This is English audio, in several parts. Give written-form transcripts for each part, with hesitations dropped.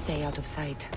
Stay out of sight.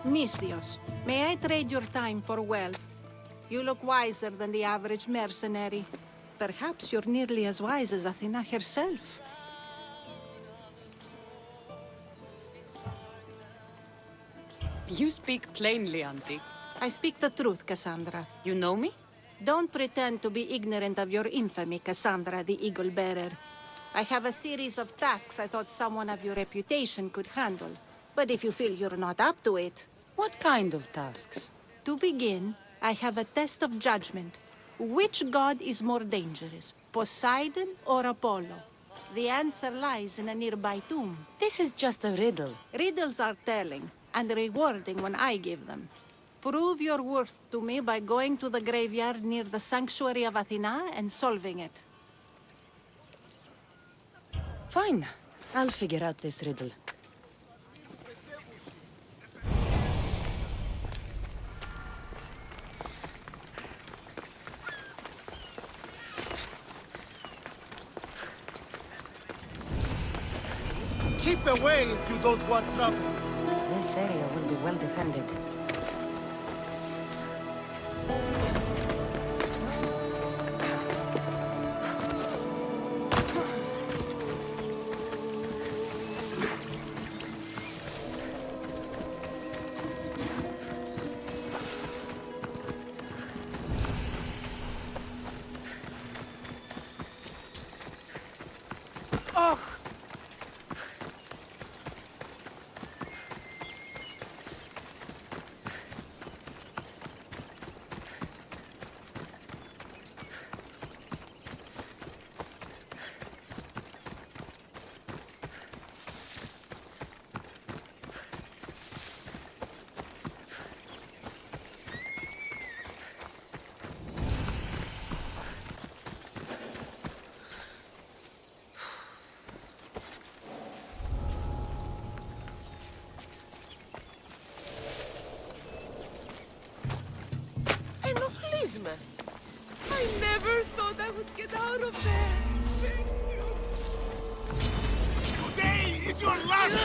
Misthios, may I trade your time for wealth? You look wiser than the average mercenary. Perhaps you're nearly as wise as Athena herself. You speak plainly, Auntie. I speak the truth, Cassandra. You know me? Don't pretend to be ignorant of your infamy, Cassandra the Eagle Bearer. I have a series of tasks I thought someone of your reputation could handle. But if you feel you're not up to it... What kind of tasks? To begin, I have a test of judgment. Which god is more dangerous, Poseidon or Apollo? The answer lies in a nearby tomb. This is just a riddle. Riddles are telling, and rewarding when I give them. Prove your worth to me by going to the graveyard near the sanctuary of Athena and solving it. Fine. I'll figure out this riddle. Keep away if you don't want trouble. This area will be well defended. I never thought I would get out of there. Today is your last...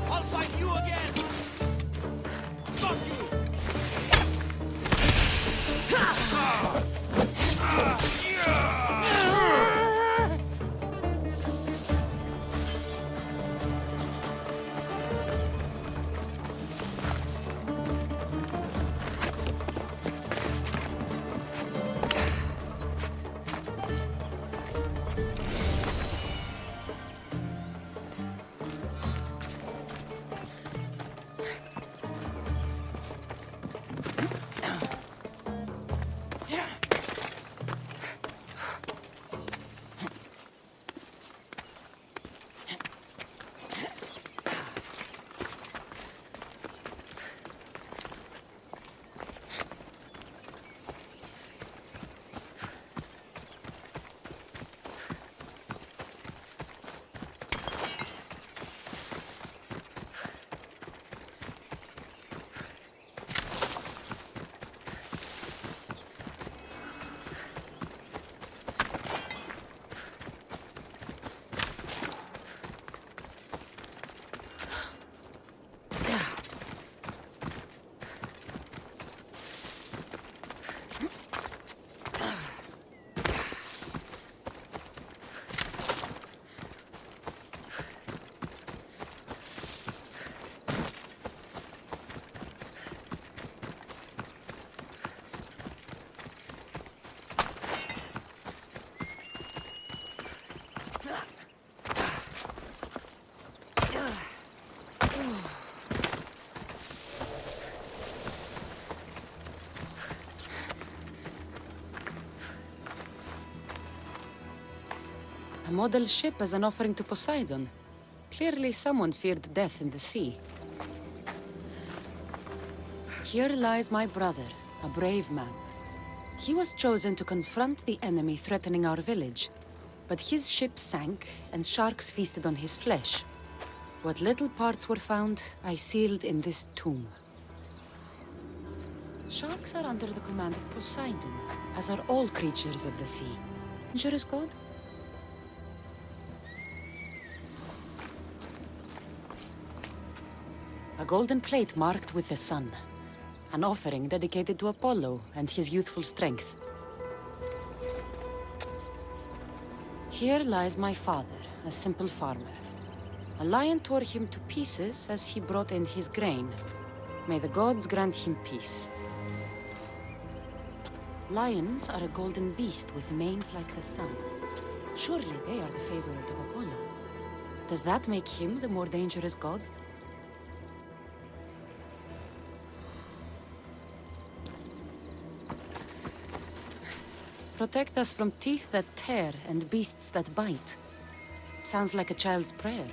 I'll fight you again. Fuck you. A model ship as an offering to Poseidon. Clearly someone feared death in the sea. Here lies my brother, a brave man. He was chosen to confront the enemy threatening our village. But his ship sank, and sharks feasted on his flesh. What little parts were found, I sealed in this tomb. Sharks are under the command of Poseidon, as are all creatures of the sea. Dangerous god? A golden plate marked with the sun. An offering dedicated to Apollo and his youthful strength. Here lies my father, a simple farmer. A lion tore him to pieces as he brought in his grain. May the gods grant him peace. Lions are a golden beast with manes like the sun. Surely they are the favorite of Apollo. Does that make him the more dangerous god? Protect us from teeth that tear and beasts that bite. Sounds like a child's prayer.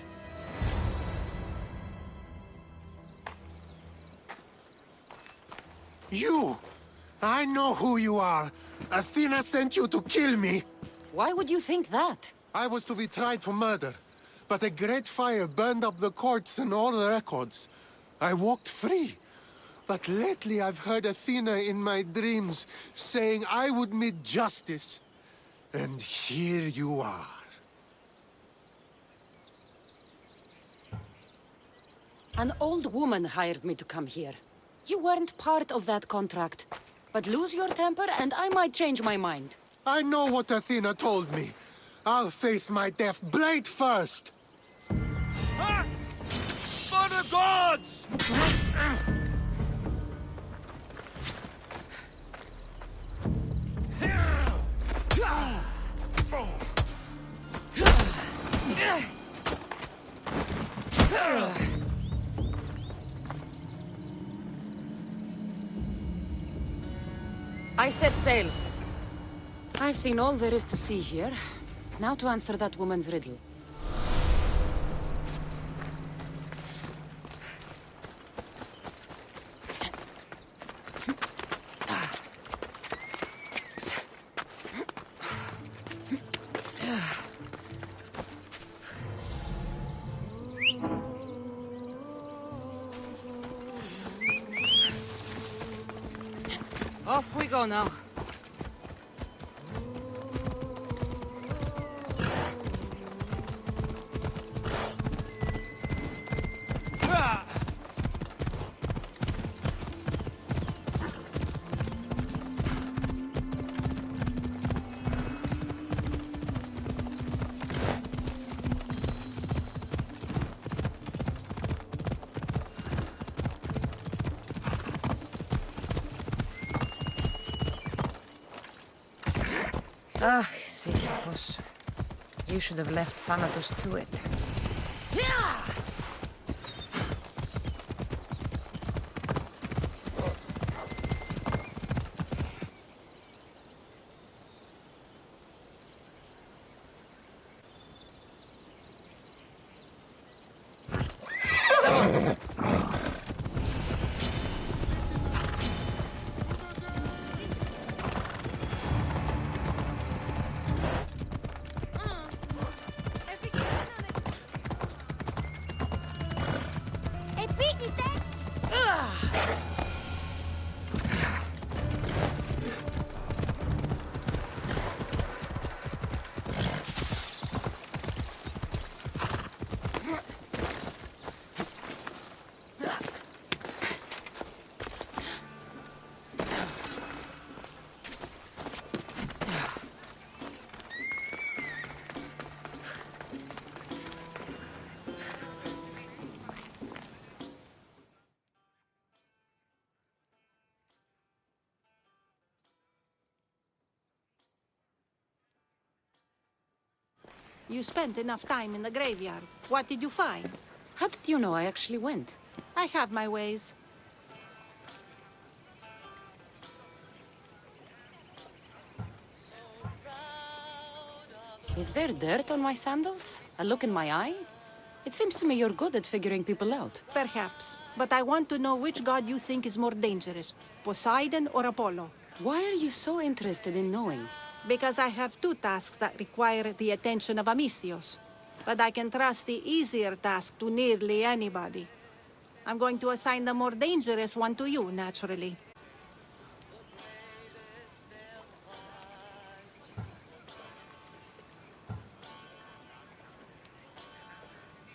You! I know who you are. Athena sent you to kill me. Why would you think that? I was to be tried for murder, but a great fire burned up the courts and all the records. I walked free. But lately I've heard Athena in my dreams saying I would meet justice. And here you are. An old woman hired me to come here. You weren't part of that contract. But lose your temper and I might change my mind. I know what Athena told me. I'll face my death blade first. Ah! For the gods! I set sails. I've seen all there is to see here. Now to answer that woman's riddle. Off we go now. Ah, Sisyphus. You should have left Thanatos to it. You spent enough time in the graveyard. What did you find? How did you know I actually went? I have my ways. Is there dirt on my sandals? A look in my eye? It seems to me you're good at figuring people out. Perhaps. But I want to know which god you think is more dangerous, Poseidon or Apollo. Why are you so interested in knowing? Because I have two tasks that require the attention of Amistios. But I can trust the easier task to nearly anybody. I'm going to assign the more dangerous one to you, naturally.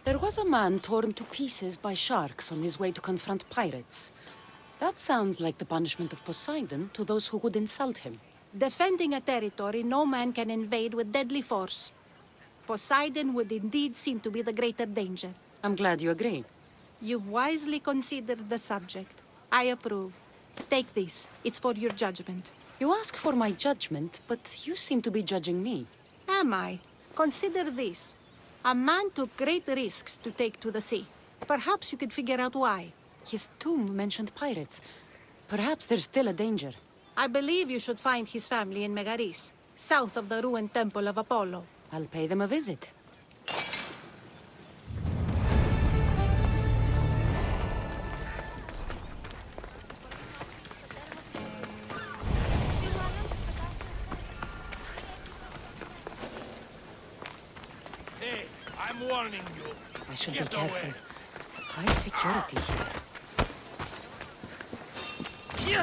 There was a man torn to pieces by sharks on his way to confront pirates. That sounds like the punishment of Poseidon to those who would insult him. Defending a territory no man can invade with deadly force. Poseidon would indeed seem to be the greater danger. I'm glad you agree. You've wisely considered the subject. I approve. Take this. It's for your judgment. You ask for my judgment, but you seem to be judging me. Am I? Consider this. A man took great risks to take to the sea. Perhaps you could figure out why. His tomb mentioned pirates. Perhaps there's still a danger. I believe you should find his family in Megaris, south of the ruined temple of Apollo. I'll pay them a visit. I'm warning you. I should Get be careful. away. High security here.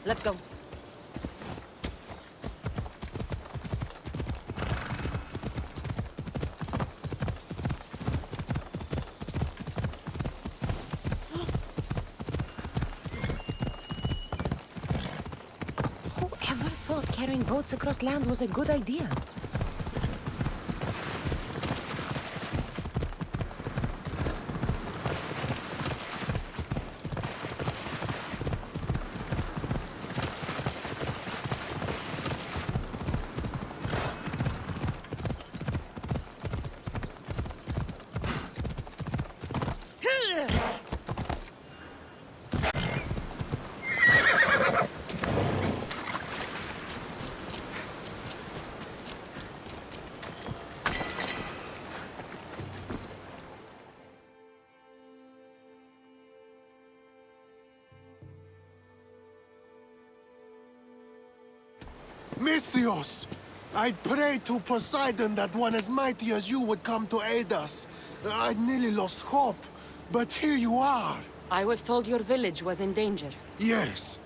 Let's go. Whoever thought carrying boats across land was a good idea? Misthios! I prayed to Poseidon that one as mighty as you would come to aid us. I'd nearly lost hope, but here you are. I was told your village was in danger. Yes.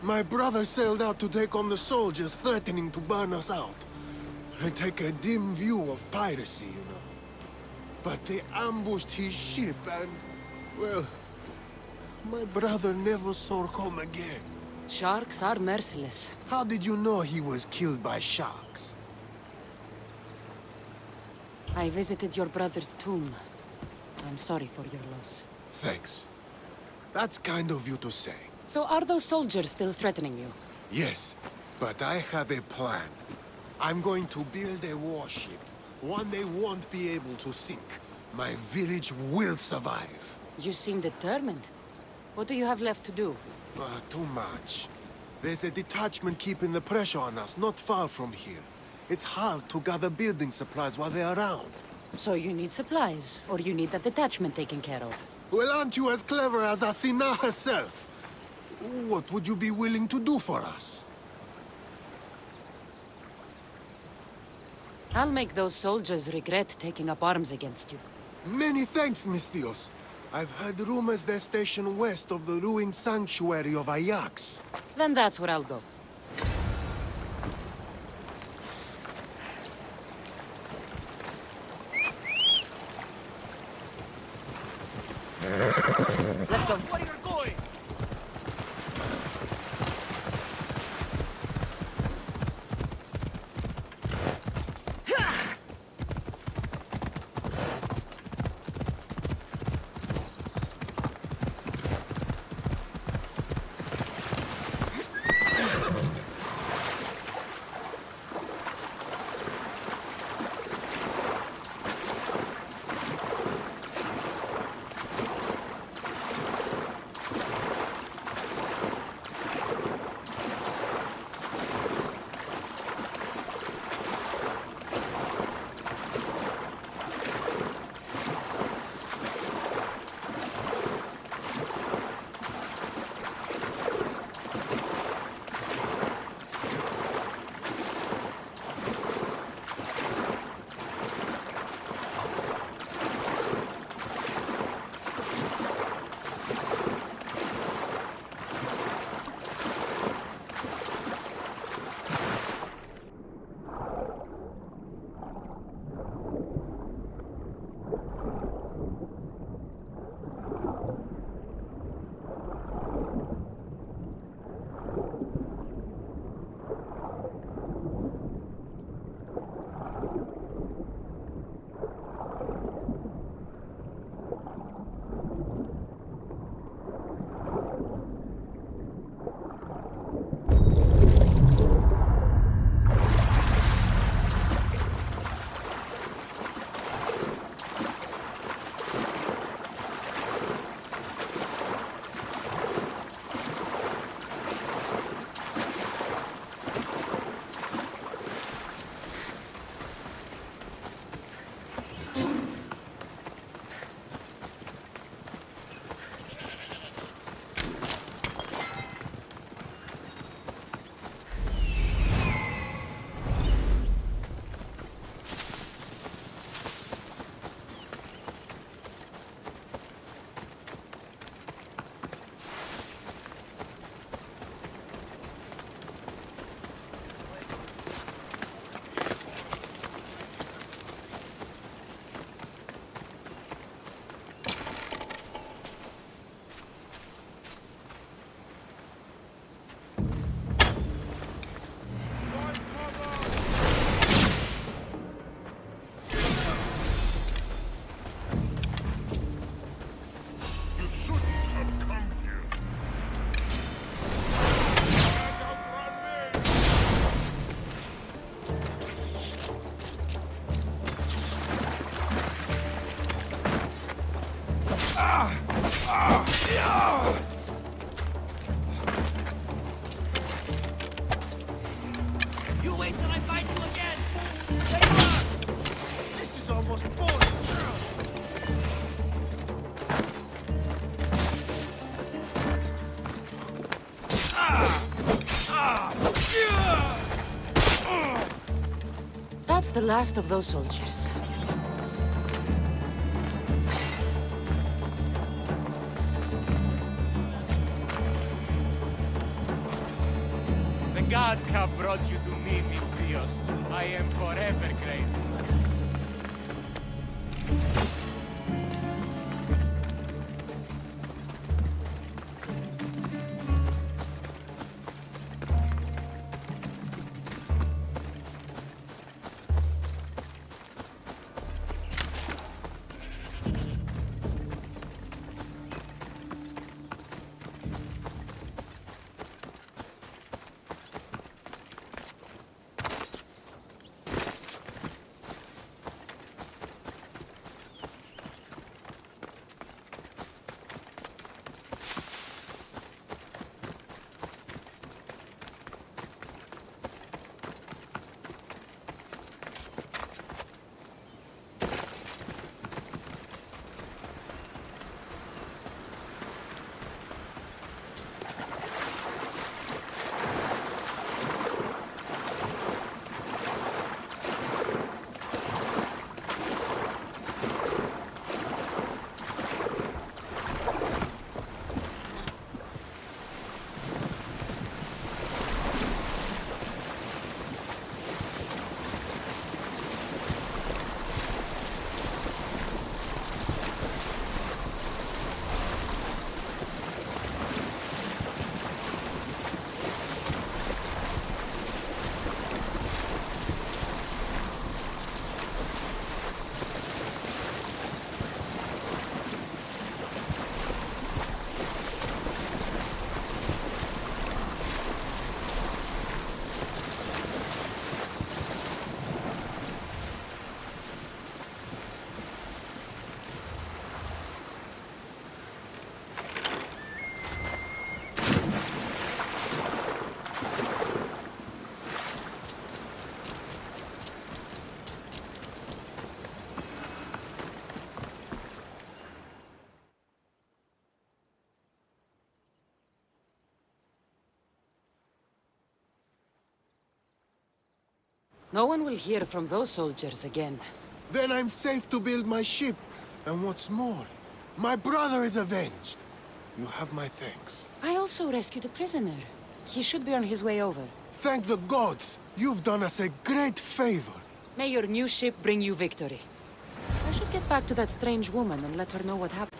My brother sailed out to take on the soldiers threatening to burn us out. I take a dim view of piracy, you know. But they ambushed his ship and, well, my brother never saw home again. Sharks are merciless. How did you know he was killed by sharks? I visited your brother's tomb. I'm sorry for your loss. Thanks. That's kind of you to say. So are those soldiers still threatening you? Yes, but I have a plan. I'm going to build a warship, one they won't be able to sink. My village will survive. You seem determined. What do you have left to do? Too much. There's a detachment keeping the pressure on us, not far from here. It's hard to gather building supplies while they're around. So you need supplies, or you need that detachment taken care of. Well, aren't you as clever as Athena herself? What would you be willing to do for us? I'll make those soldiers regret taking up arms against you. Many thanks, Misthios. I've heard rumors they're stationed west of the ruined sanctuary of Ajax. Then that's where I'll go. Let's go. Where you're going? You wait till I find you again! There you are! This is almost boring. That's the last of those soldiers. The gods have brought you to me, Mistios. I am forever grateful. No one will hear from those soldiers again. Then I'm safe to build my ship. And what's more, my brother is avenged. You have my thanks. I also rescued a prisoner. He should be on his way over. Thank the gods! You've done us a great favor. May your new ship bring you victory. I should get back to that strange woman and let her know what happened.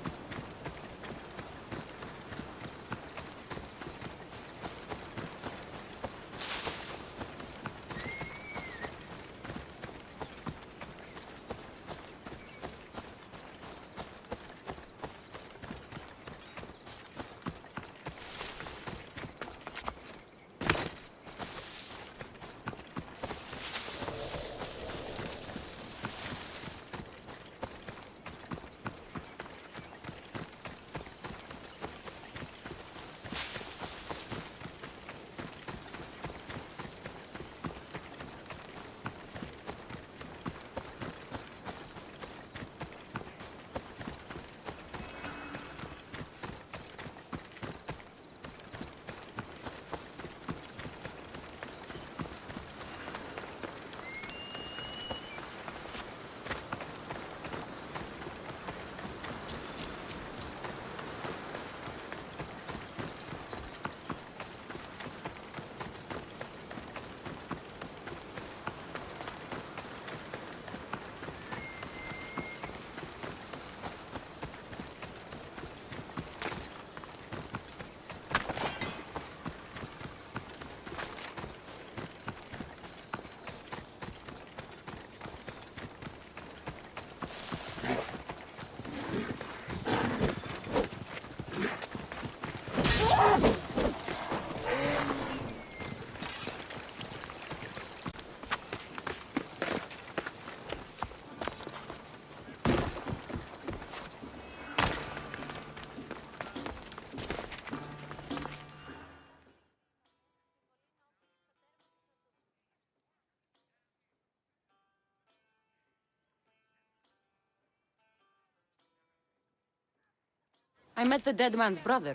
I met the dead man's brother.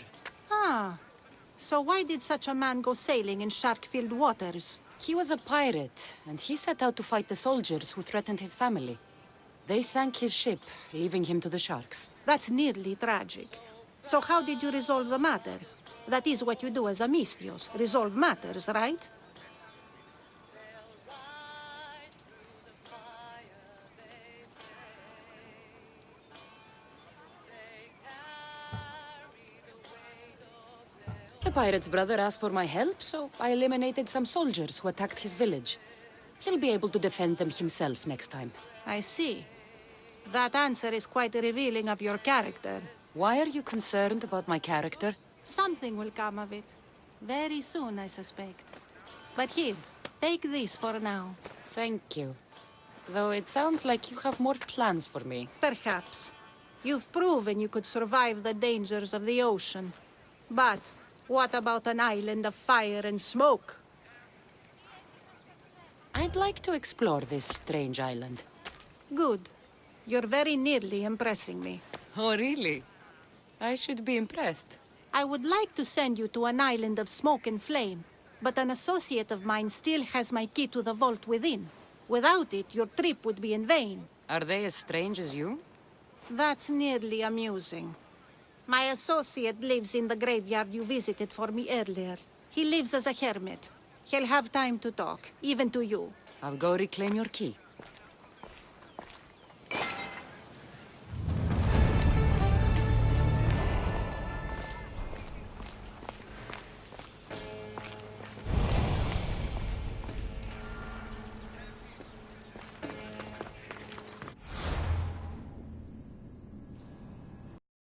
Ah. So why did such a man go sailing in shark-filled waters? He was a pirate, and he set out to fight the soldiers who threatened his family. They sank his ship, leaving him to the sharks. That's nearly tragic. So how did you resolve the matter? That is what you do as a Misthios, resolve matters, right? The pirate's brother asked for my help, so I eliminated some soldiers who attacked his village. He'll be able to defend them himself next time. I see. That answer is quite revealing of your character. Why are you concerned about my character? Something will come of it. Very soon, I suspect. But here, take this for now. Thank you. Though it sounds like you have more plans for me. Perhaps. You've proven you could survive the dangers of the ocean. But what about an island of fire and smoke? I'd like to explore this strange island. Good. You're very nearly impressing me. Oh, really? I should be impressed. I would like to send you to an island of smoke and flame, but an associate of mine still has my key to the vault within. Without it, your trip would be in vain. Are they as strange as you? That's nearly amusing. My associate lives in the graveyard you visited for me earlier. He lives as a hermit. He'll have time to talk, even to you. I'll go reclaim your key.